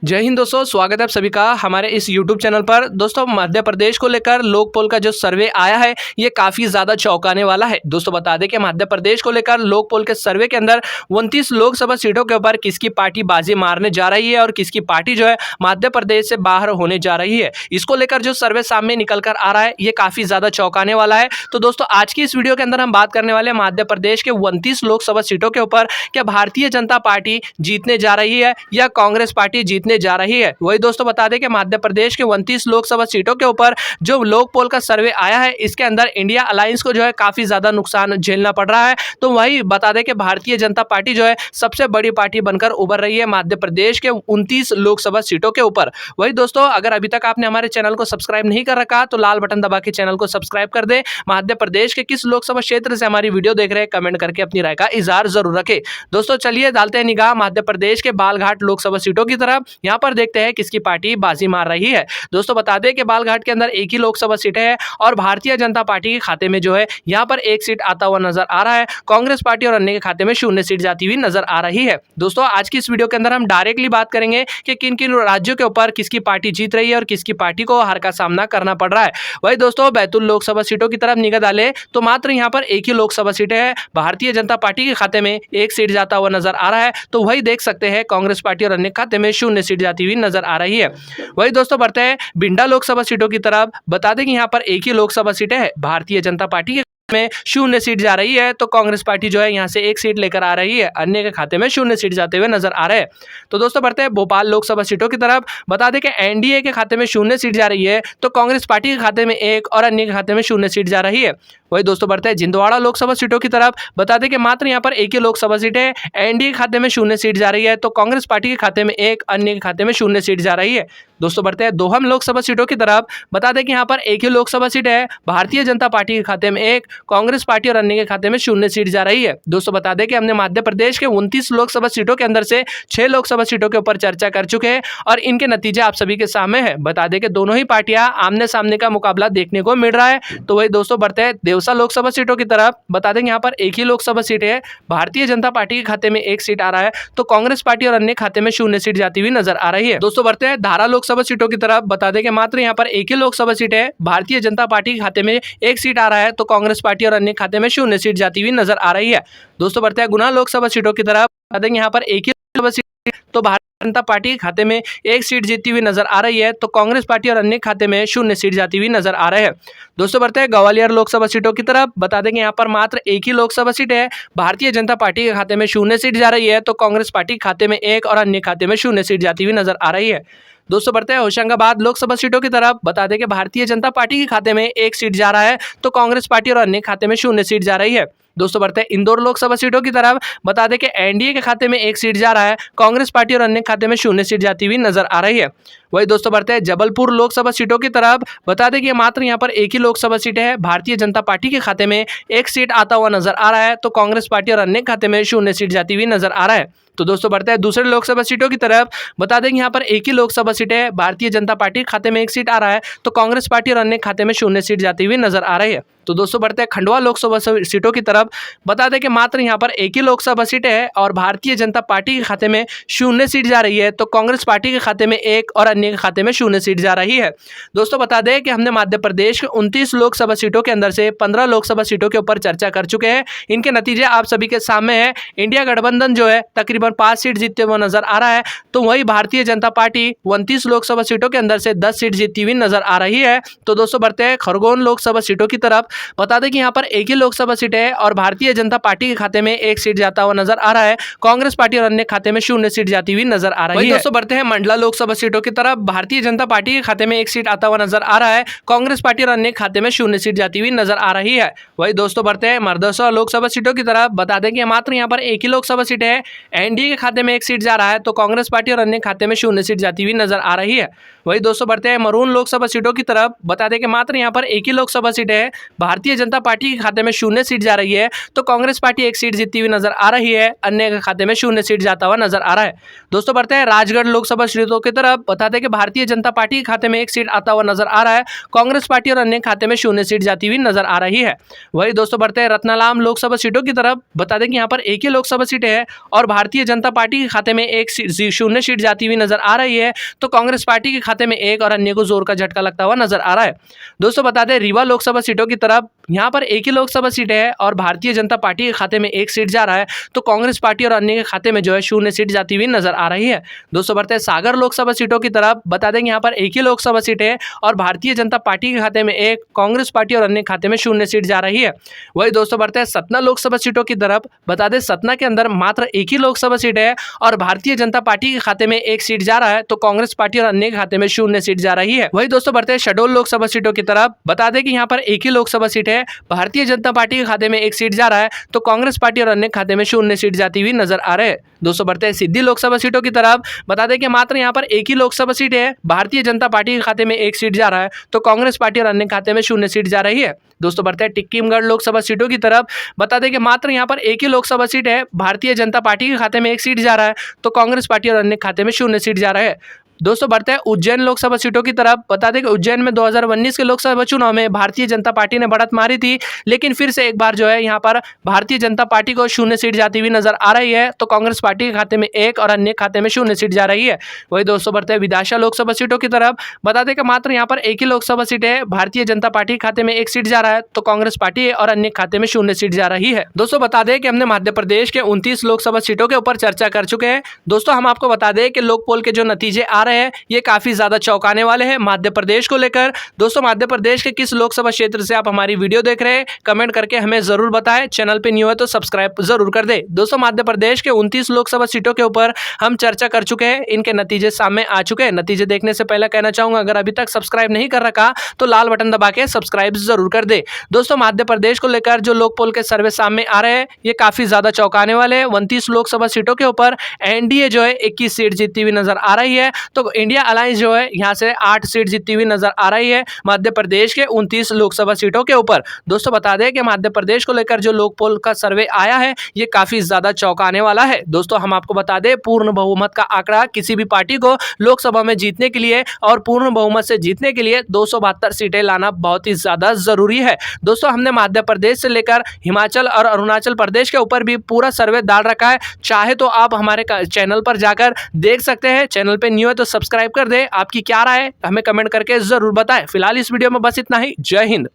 जय हिंद दोस्तों, स्वागत है आप सभी का हमारे इस YouTube चैनल पर। दोस्तों, मध्य प्रदेश को लेकर लोक पोल का जो सर्वे आया है ये काफ़ी ज़्यादा चौंकाने वाला है। दोस्तों, बता दें कि मध्य प्रदेश को लेकर लोक पोल के सर्वे के अंदर 29 लोकसभा सीटों के ऊपर किसकी पार्टी बाजी मारने जा रही है और किसकी पार्टी जो है मध्य प्रदेश से बाहर होने जा रही है, इसको लेकर जो सर्वे सामने निकल कर आ रहा है ये काफ़ी ज़्यादा चौंकाने वाला है। तो दोस्तों, आज की इस वीडियो के अंदर हम बात करने वाले हैं मध्य प्रदेश के 29 लोकसभा सीटों के ऊपर। क्या भारतीय जनता पार्टी जीतने जा रही है या कांग्रेस पार्टी जीतने जा रही है? वही दोस्तों, बता दें कि मध्य प्रदेश के 29 लोकसभा सीटों के ऊपर जो लोक पोल का सर्वे आया है इसके अंदर इंडिया अलायंस को जो है काफी ज्यादा नुकसान झेलना पड़ रहा है। तो वही बता दें कि भारतीय जनता पार्टी जो है सबसे बड़ी पार्टी बनकर उभर रही है मध्य प्रदेश के 29 लोकसभा सीटों के ऊपर। वही दोस्तों, अगर अभी तक आपने हमारे चैनल को सब्सक्राइब नहीं कर रखा तो लाल बटन दबा के चैनल को सब्सक्राइब कर दे। मध्य प्रदेश के किस लोकसभा क्षेत्र से हमारी वीडियो देख रहे हैं कमेंट करके अपनी राय का इजहार जरूर रखें। दोस्तों, चलिए डालते हैं निगाह मध्य प्रदेश के बालघाट लोकसभा सीटों की तरफ। यहाँ पर देखते हैं किसकी पार्टी बाजी मार रही है। दोस्तों, बता दें कि बालघाट के अंदर एक ही लोकसभा सीट है और भारतीय जनता पार्टी के खाते में जो है यहाँ पर एक सीट आता हुआ नजर आ रहा है। कांग्रेस पार्टी और अन्य के खाते में 0 सीट जाती हुई नजर आ रही है। दोस्तों, आज की इस वीडियो के अंदर हम डायरेक्टली बात करेंगे कि किन किन राज्यों के ऊपर किसकी पार्टी जीत रही है और किसकी पार्टी को हार का सामना करना पड़ रहा है। वही दोस्तों, बैतूल लोकसभा सीटों की तरफ निगाह डाले तो मात्र यहाँ पर एक ही लोकसभा सीट है। भारतीय जनता पार्टी के खाते में एक सीट जाता हुआ नजर आ रहा है। तो वही देख सकते हैं कांग्रेस पार्टी और अन्य खाते में 0 सीट जाती हुई नजर आ रही है। वही दोस्तों, बढ़ते हैं भिंडा लोकसभा सीटों की तरफ। बता दें कि यहाँ पर एक ही लोकसभा सीट है। भारतीय जनता पार्टी के में 0 सीट जा रही है तो कांग्रेस पार्टी जो है यहाँ से एक सीट लेकर आ रही है। अन्य के खाते में 0 सीट जाते हुए नजर आ रहे हैं। तो दोस्तों, बढ़ते हैं भोपाल लोकसभा सीटों की तरफ। बता दें कि एनडीए के खाते में 0 सीट जा रही है तो कांग्रेस पार्टी के खाते में 1 और अन्य के खाते में 0 सीट जा रही है। वही दोस्तों, बढ़ते हैं छिंदवाड़ा लोकसभा सीटों की तरफ। बता दें कि मात्र यहाँ पर एक ही लोकसभा सीट है। एनडीए के खाते में 0 सीट जा रही है तो कांग्रेस पार्टी के खाते में 1, अन्य के खाते में 0 सीट जा रही है। दोस्तों, बढ़ते हैं दोहम लोकसभा सीटों की तरफ। बता दें कि यहाँ पर एक ही लोकसभा सीट है। भारतीय जनता पार्टी के खाते में 1, कांग्रेस पार्टी और अन्य के खाते में 0 सीट जा रही है। दोस्तों, बता दें कि हमने मध्य प्रदेश के 29 लोकसभा सीटों के अंदर से 6 लोकसभा सीटों के ऊपर चर्चा कर चुके हैं और इनके नतीजे आप सभी के सामने हैं। बता दें कि दोनों ही पार्टियां आमने सामने का मुकाबला देखने को मिल रहा है। तो वही दोस्तों, बढ़ते हैं देवसा लोकसभा सीटों की तरफ। बता दें यहाँ पर एक ही लोकसभा सीट है। भारतीय जनता पार्टी के खाते में 1 सीट आ रहा है तो कांग्रेस पार्टी और अन्य खाते में 0 सीट जाती हुई नजर आ रही है। दोस्तों, बढ़ते हैं धारा लोकसभा सीटों की तरफ। बता दें कि मात्र यहाँ पर एक ही लोकसभा सीट है। भारतीय जनता पार्टी के खाते में 1 सीट आ रहा है तो कांग्रेस पार्टी और अन्य खाते में 0 सीट जाती हुई नजर आ रही है। दोस्तों, बढ़ते हैं गुना लोकसभा सीटों की तरफ। बता दें यहाँ पर एक ही लोकसभा सीट तो भारतीय जनता पार्टी के खाते में 1 सीट जीतती हुई नजर आ रही है तो कांग्रेस पार्टी और अन्य खाते में 0 सीट जाती हुई नजर आ रहे हैं। दोस्तों, बढ़ते हैं ग्वालियर लोकसभा सीटों की तरफ। बता दें कि यहाँ पर मात्र एक ही लोकसभा सीट है। भारतीय जनता पार्टी के खाते में 0 सीट जा रही है तो कांग्रेस पार्टी के खाते में 1 और अन्य खाते में 0 सीट जाती हुई नजर आ रही है। दोस्तों, बढ़ते हैं होशंगाबाद लोकसभा सीटों की तरफ। बता दें कि भारतीय जनता पार्टी के खाते में 1 सीट जा रहा है तो कांग्रेस पार्टी और अन्य खाते में 0 सीट जा रही है। दोस्तों, बढ़ते हैं इंदौर लोकसभा सीटों की तरफ। बता दें कि एनडीए के खाते में 1 सीट जा रहा है, कांग्रेस पार्टी और अन्य खाते में 0 सीट जाती हुई नजर आ रही है। वही दोस्तों, बढ़ते हैं जबलपुर लोकसभा सीटों की तरफ। बता दें कि मात्र यहाँ पर एक ही लोकसभा सीट है। भारतीय जनता पार्टी के खाते में 1 सीट आता हुआ नजर आ रहा है तो कांग्रेस पार्टी और अन्य खाते में 0 सीट जाती हुई नजर आ रहा है। तो दोस्तों, बढ़ते हैं दूसरे लोकसभा सीटों की तरफ। बता दें कि यहाँ पर एक ही लोकसभा सीट है। भारतीय जनता पार्टी के खाते में 1 सीट आ रहा है तो कांग्रेस पार्टी और अन्य खाते में 0 सीट जाती हुई नजर आ रही है। तो दोस्तों, बढ़ते हैं खंडवा लोकसभा सीटों की तरफ। बता दें कि मात्र यहाँ पर एक ही लोकसभा सीट है और भारतीय जनता पार्टी के खाते में 0 सीट जा रही है तो कांग्रेस पार्टी के खाते में 1 और अन्य के खाते में 0 सीट जा रही है। दोस्तों, बता दें कि हमने मध्य प्रदेश के 29 लोकसभा सीटों के अंदर से 15 लोकसभा सीटों के ऊपर चर्चा कर चुके हैं। इनके नतीजे आप सभी के सामने हैं। इंडिया गठबंधन जो है तकरीबन 5 सीट जीतते हुए नजर आ रहा है तो वही भारतीय जनता पार्टी 29 लोकसभा सीटों के अंदर से 10 सीट जीतती हुई नजर आ रही है। तो दोस्तों, बढ़ते हैं खरगोन लोकसभा सीटों की तरफ। बता दें कि यहाँ पर एक ही लोकसभा सीट है और भारतीय जनता पार्टी के खाते में 1 सीट जाता हुआ नजर आ रहा है। कांग्रेस पार्टी और अन्य खाते में 0 सीट जाती हुई नजर आ रही है। दोस्तों, बढ़ते हैं मंडला लोकसभा सीटों की तरफ। भारतीय जनता पार्टी के खाते में 1 सीट आता हुआ नजर आ रहा है। कांग्रेस पार्टी और अन्य खाते में 0 सीट जाती हुई नजर आ रही है। वही दोस्तों, बढ़ते हैं मरदसा लोकसभा सीटों की तरफ। बता दें कि मात्र यहाँ पर एक ही लोकसभा सीट है। एनडीए के खाते में 1 सीट जा रहा है तो कांग्रेस पार्टी और अन्य खाते में 0 सीट जाती हुई नजर आ रही है। वही दोस्तों, बढ़ते हैं मरून लोकसभा सीटों की तरफ। बता दें कि मात्र यहाँ पर एक ही लोकसभा सीट है। भारतीय जनता पार्टी के खाते में 0 सीट जा रही है, तो कांग्रेस पार्टी 1 सीट जीतती हुई नजर आ रही है, अन्य के खाते में 0 सीट जाता हुआ नजर आ रहा है। दोस्तों बढ़ते हैं राजगढ़ लोकसभा सीटों की तरफ। बता दें कि भारतीय जनता पार्टी के खाते में 1 सीट आता हुआ नजर आ रहा है, कांग्रेस पार्टी और अन्य खाते में 0 सीट जाती हुई नजर आ रही है। वही दोस्तों बढ़ते हैं रत्नालाम लोकसभा सीटों की तरफ। बता दें कि यहाँ पर एक ही लोकसभा सीट है और भारतीय जनता पार्टी के खाते में 0 सीट जाती हुई नजर आ रही है, तो कांग्रेस पार्टी के खाते में 1 और अन्य को जोर का झटका लगता हुआ नजर आ रहा है। दोस्तों बता दें रीवा लोकसभा सीटों की तरफ। यहाँ पर एक ही लोकसभा सीट है और भारतीय जनता पार्टी के खाते में 1 सीट जा रहा है, तो कांग्रेस पार्टी और अन्य के खाते में जो है 0 सीट जाती हुई नजर आ रही है। दोस्तों बढ़ते हैं सागर लोकसभा सीटों की तरफ। बता दें यहाँ पर एक ही लोकसभा सीट है और भारतीय जनता पार्टी के खाते में 1, कांग्रेस पार्टी और अन्य खाते में 0 सीट जा रही है। वही दोस्तों बढ़ते हैं सतना लोकसभा सीटों की तरफ। बता दें सतना के अंदर मात्र एक ही लोकसभा सीट है और भारतीय जनता पार्टी के खाते में 1 सीट जा रहा है, तो कांग्रेस पार्टी और अन्य के खाते में 0 सीट जा रही है। वही दोस्तों बढ़ते हैं शहडोल लोकसभा सीटों की तरफ। बता दें कि यहाँ पर एक ही लोकसभा सीट है, भारतीय जनता पार्टी के खाते में 1 सीट जा रहा है, तो कांग्रेस पार्टी और अन्य खाते में 0 सीट जाती हुई नजर आ रहे हैं। दोस्तों बढ़ते हैं सिद्धि लोकसभा सीटों की तरफ। बता दें कि मात्र यहाँ पर एक ही लोकसभा सीट है, भारतीय जनता पार्टी के खाते में 1 सीट जा रहा है, तो कांग्रेस पार्टी और अन्य खाते में 0 सीट जा रही है। दोस्तों बढ़ते हैं टिक्कीमगढ़ लोकसभा सीटों की तरफ। बता दें कि मात्र यहाँ पर एक ही लोकसभा सीट है, भारतीय जनता पार्टी के खाते में 1 सीट जा रहा है, तो कांग्रेस पार्टी और अन्य खाते में 0 सीट जा रहा है। दोस्तों बढ़ते हैं उज्जैन लोकसभा सीटों की तरफ। बता दें कि उज्जैन में 2019 के लोकसभा चुनाव में भारतीय जनता पार्टी ने बढ़त मारी थी, लेकिन फिर से एक बार जो है यहाँ पर भारतीय जनता पार्टी को 0 सीट जाती हुई नजर आ रही है, तो कांग्रेस पार्टी के खाते में 1 और अन्य खाते में 0 सीट जा रही है। वही दोस्तों बढ़ते हैं विधानसभा लोकसभा सीटों की तरफ। बता दें कि मात्र यहाँ पर एक ही लोकसभा सीट है, भारतीय जनता पार्टी के खाते में 1 सीट जा रहा है, तो कांग्रेस पार्टी और अन्य खाते में 0 सीट जा रही है। दोस्तों बता दें कि हमने मध्य प्रदेश के 29 लोकसभा सीटों के ऊपर चर्चा कर चुके हैं। दोस्तों हम आपको बता दें कि लोक पोल के जो नतीजे आ रहे हैं ये काफी ज्यादा चौंकाने वाले हैं मध्य प्रदेश को लेकर। दोस्तों मध्य प्रदेश के किस लोकसभा क्षेत्र से आप हमारी वीडियो देख रहे हैं, कमेंट करके हमें जरूर बताएं। चैनल पे न्यू है तो सब्सक्राइब जरूर कर दे। दोस्तों मध्य प्रदेश के 29 लोकसभा सीटों के ऊपर हम चर्चा कर चुके हैं, इनके नतीजे सामने आ चुके हैं। नतीजे देखने से पहले कहना चाहूंगा, अगर अभी तक सब्सक्राइब नहीं कर रखा तो लाल बटन दबा के सब्सक्राइब जरूर कर दे। दोस्तों मध्य प्रदेश को लेकर जो लोक पोल के सर्वे सामने आ रहे हैं ये काफी ज्यादा चौंकाने वाले हैं। 29 लोकसभा सीटों के ऊपर एनडीए जो है 21 सीट जीतती हुई नजर आ रही है, तो इंडिया अलायंस जो है यहाँ से 8 सीट जीतती हुई नजर आ रही है मध्य प्रदेश के 29 लोकसभा सीटों के ऊपर। दोस्तों बता दें कि मध्य प्रदेश को लेकर जो लोक पोल का सर्वे आया है ये काफी ज्यादा चौंकाने वाला है। दोस्तों हम आपको बता दें पूर्ण बहुमत का आंकड़ा किसी भी पार्टी को लोकसभा में जीतने के लिए और पूर्ण बहुमत से जीतने के लिए 272 सीटें लाना बहुत ही ज्यादा जरूरी है। दोस्तों हमने मध्य प्रदेश से लेकर हिमाचल और अरुणाचल प्रदेश के ऊपर भी पूरा सर्वे डाल रखा है, चाहे तो आप हमारे चैनल पर जाकर देख सकते हैं। चैनल पे न्यू है तो सब्सक्राइब कर दे। आपकी क्या राय है हमें कमेंट करके जरूर बताएं। फिलहाल इस वीडियो में बस इतना ही। जय हिंद।